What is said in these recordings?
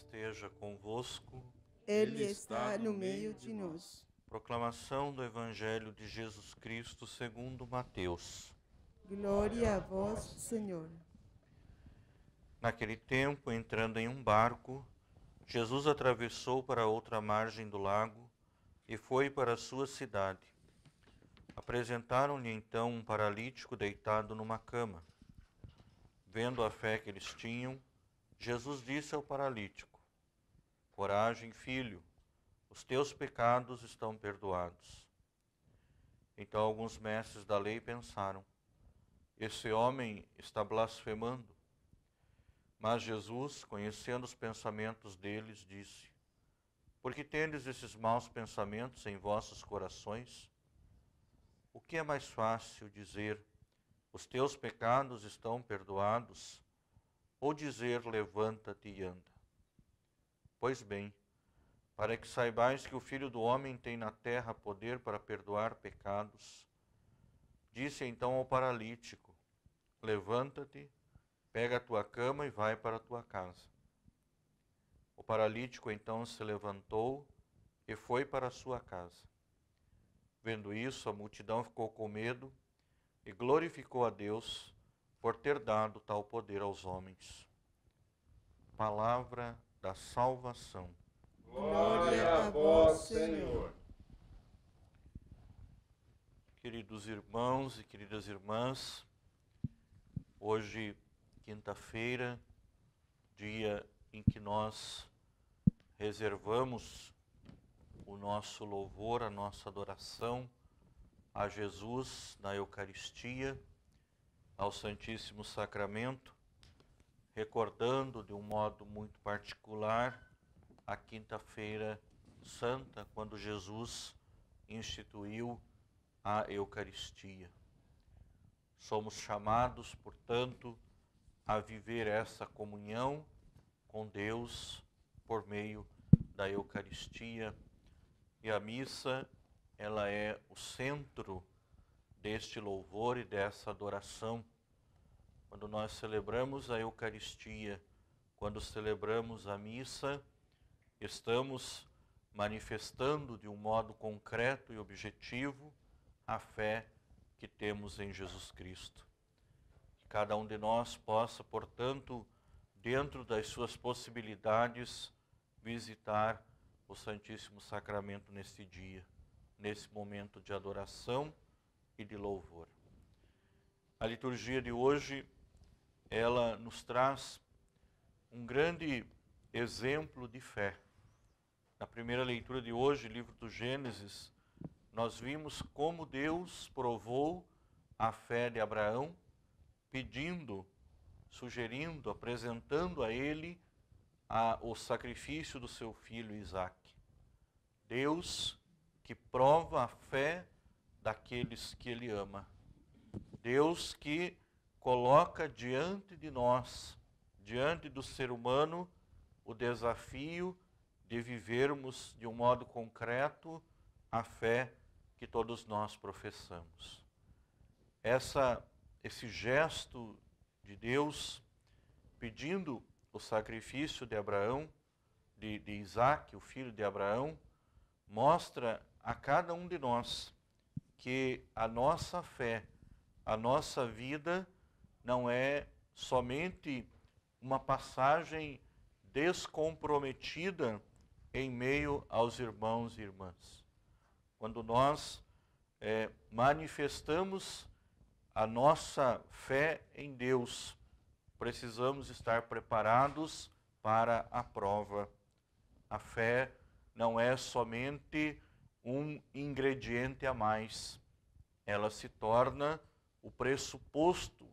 esteja convosco. Ele está no meio de nós. Proclamação do Evangelho de Jesus Cristo segundo Mateus. Glória a vós, Senhor. Naquele tempo, entrando em um barco, Jesus atravessou para outra margem do lago e foi para a sua cidade. Apresentaram-lhe então um paralítico deitado numa cama. Vendo a fé que eles tinham, Jesus disse ao paralítico: Coragem, filho, os teus pecados estão perdoados. Então alguns mestres da lei pensaram: esse homem está blasfemando. Mas Jesus, conhecendo os pensamentos deles, disse: Por que tendes esses maus pensamentos em vossos corações? O que é mais fácil dizer: os teus pecados estão perdoados, ou dizer: levanta-te e anda? Pois bem, para que saibais que o Filho do Homem tem na terra poder para perdoar pecados, disse então ao paralítico: levanta-te, pega a tua cama e vai para a tua casa. O paralítico então se levantou e foi para a sua casa. Vendo isso, a multidão ficou com medo e glorificou a Deus por ter dado tal poder aos homens. Palavra da salvação. Glória a vós, Senhor. Queridos irmãos e queridas irmãs, hoje, quinta-feira, dia em que nós reservamos o nosso louvor, a nossa adoração a Jesus na Eucaristia, ao Santíssimo Sacramento, recordando de um modo muito particular a Quinta-feira Santa, quando Jesus instituiu a Eucaristia. Somos chamados, portanto, a viver essa comunhão com Deus por meio da Eucaristia. E a missa, ela é o centro deste louvor e dessa adoração. Quando nós celebramos a Eucaristia, quando celebramos a missa, estamos manifestando de um modo concreto e objetivo a fé que temos em Jesus Cristo. Que cada um de nós possa, portanto, dentro das suas possibilidades, visitar o Santíssimo Sacramento neste dia, nesse momento de adoração e de louvor. A liturgia de hoje, ela nos traz um grande exemplo de fé. Na primeira leitura de hoje, livro do Gênesis, nós vimos como Deus provou a fé de Abraão, pedindo, sugerindo, apresentando a ele o sacrifício do seu filho Isaque. Deus que prova a fé daqueles que ele ama. Deus que coloca diante de nós, diante do ser humano, o desafio de vivermos de um modo concreto a fé que todos nós professamos. Esse gesto de Deus pedindo o sacrifício de Abraão, de Isaque, o filho de Abraão, mostra a cada um de nós que a nossa fé, a nossa vida não é somente uma passagem descomprometida em meio aos irmãos e irmãs. Quando nós manifestamos a nossa fé em Deus, precisamos estar preparados para a prova. A fé não é somente um ingrediente a mais. Ela se torna o pressuposto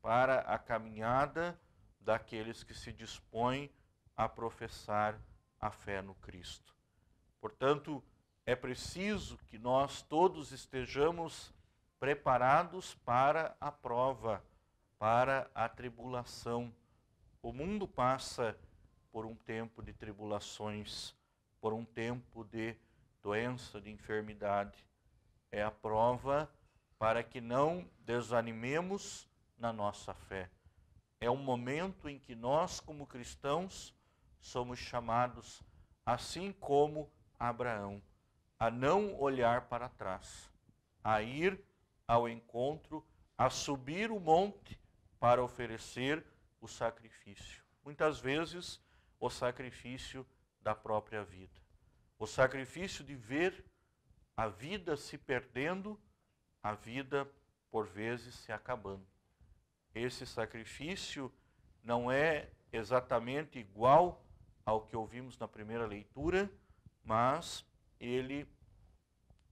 para a caminhada daqueles que se dispõem a professar a fé no Cristo. Portanto, é preciso que nós todos estejamos preparados para a prova, para a tribulação. O mundo passa por um tempo de tribulações, por um tempo de doença, de enfermidade. É a prova para que não desanimemos na nossa fé. É um momento em que nós, como cristãos, somos chamados, assim como Abraão, a não olhar para trás, a ir ao encontro, a subir o monte para oferecer o sacrifício. Muitas vezes, o sacrifício da própria vida. O sacrifício de ver a vida se perdendo, a vida, por vezes, se acabando. Esse sacrifício não é exatamente igual ao que ouvimos na primeira leitura, mas ele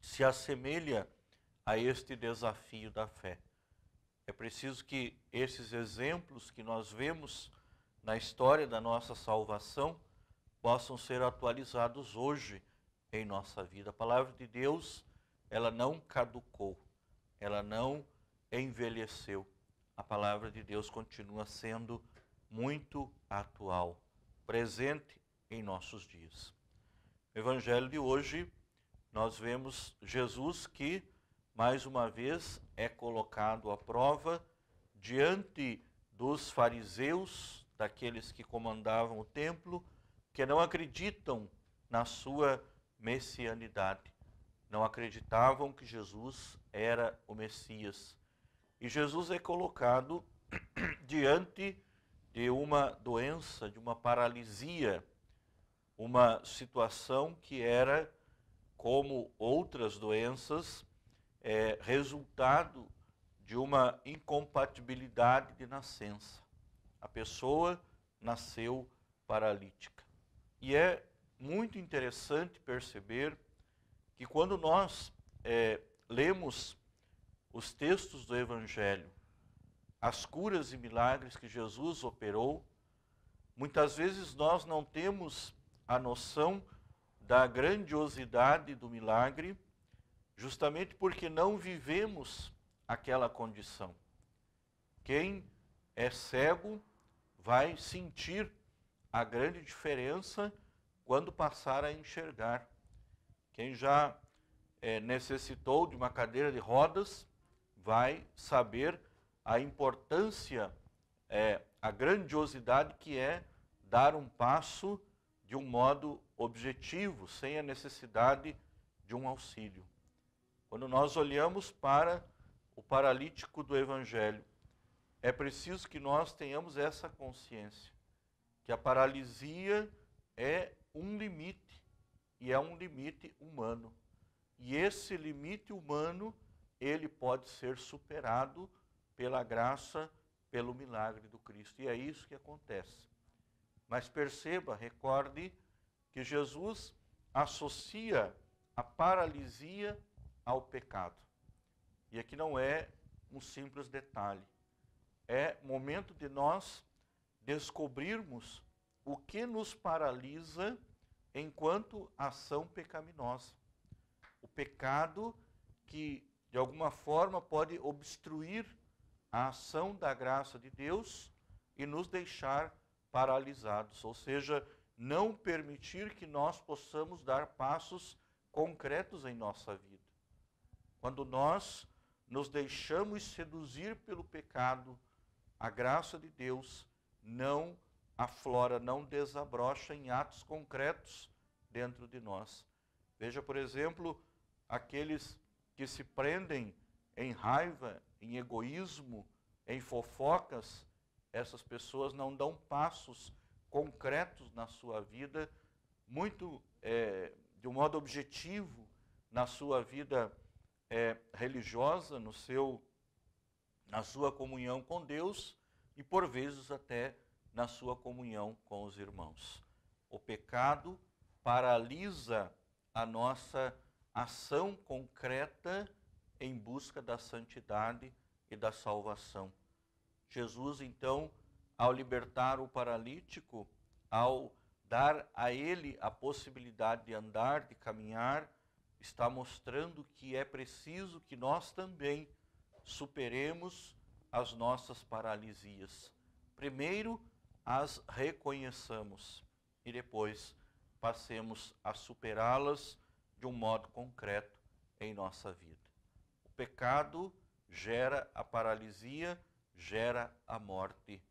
se assemelha a este desafio da fé. É preciso que esses exemplos que nós vemos na história da nossa salvação possam ser atualizados hoje em nossa vida. A palavra de Deus, ela não caducou, ela não envelheceu. A palavra de Deus continua sendo muito atual, presente em nossos dias. No Evangelho de hoje, nós vemos Jesus que, mais uma vez, é colocado à prova diante dos fariseus, daqueles que comandavam o templo, que não acreditam na sua messianidade. Não acreditavam que Jesus era o Messias. E Jesus é colocado diante de uma doença, de uma paralisia, uma situação que era, como outras doenças, resultado de uma incompatibilidade de nascença. A pessoa nasceu paralítica. E é muito interessante perceber que quando nós lemos os textos do Evangelho, as curas e milagres que Jesus operou, muitas vezes nós não temos a noção da grandiosidade do milagre, justamente porque não vivemos aquela condição. Quem é cego vai sentir a grande diferença quando passar a enxergar. Quem já necessitou de uma cadeira de rodas vai saber a importância, a grandiosidade que é dar um passo de um modo objetivo, sem a necessidade de um auxílio. Quando nós olhamos para o paralítico do Evangelho, é preciso que nós tenhamos essa consciência, que a paralisia é um limite, e é um limite humano. E esse limite humano, ele pode ser superado pela graça, pelo milagre do Cristo. E é isso que acontece. Mas perceba, recorde que Jesus associa a paralisia ao pecado. E aqui não é um simples detalhe. É momento de nós descobrirmos o que nos paralisa enquanto ação pecaminosa. O pecado que, de alguma forma, pode obstruir a ação da graça de Deus e nos deixar paralisados, ou seja, não permitir que nós possamos dar passos concretos em nossa vida. Quando nós nos deixamos seduzir pelo pecado, a graça de Deus não aflora, não desabrocha em atos concretos dentro de nós. Veja, por exemplo, aqueles que se prendem em raiva, em egoísmo, em fofocas, essas pessoas não dão passos concretos na sua vida, muito de um modo objetivo na sua vida religiosa, na sua comunhão com Deus e, por vezes, até na sua comunhão com os irmãos. O pecado paralisa a nossa ação concreta em busca da santidade e da salvação. Jesus, então, ao libertar o paralítico, ao dar a ele a possibilidade de andar, de caminhar, está mostrando que é preciso que nós também superemos as nossas paralisias. Primeiro, as reconheçamos e depois passemos a superá-las de um modo concreto em nossa vida. O pecado gera a paralisia, gera a morte.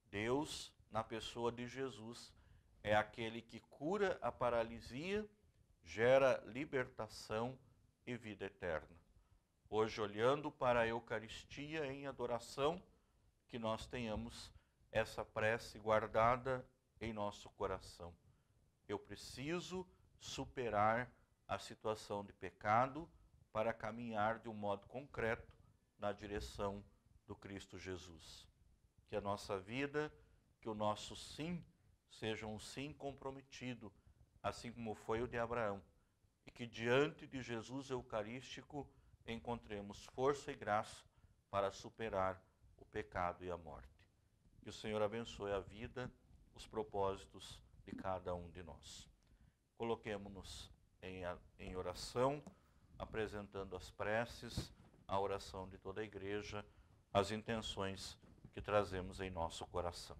Deus, na pessoa de Jesus, é aquele que cura a paralisia, gera libertação e vida eterna. Hoje, olhando para a Eucaristia em adoração, que nós tenhamos essa prece guardada em nosso coração. Eu preciso superar a situação de pecado para caminhar de um modo concreto na direção do Cristo Jesus. Que a nossa vida, que o nosso sim, seja um sim comprometido, assim como foi o de Abraão, e que diante de Jesus Eucarístico encontremos força e graça para superar o pecado e a morte. Que o Senhor abençoe a vida, os propósitos de cada um de nós. Coloquemo-nos em oração, apresentando as preces, a oração de toda a igreja, as intenções que trazemos em nosso coração.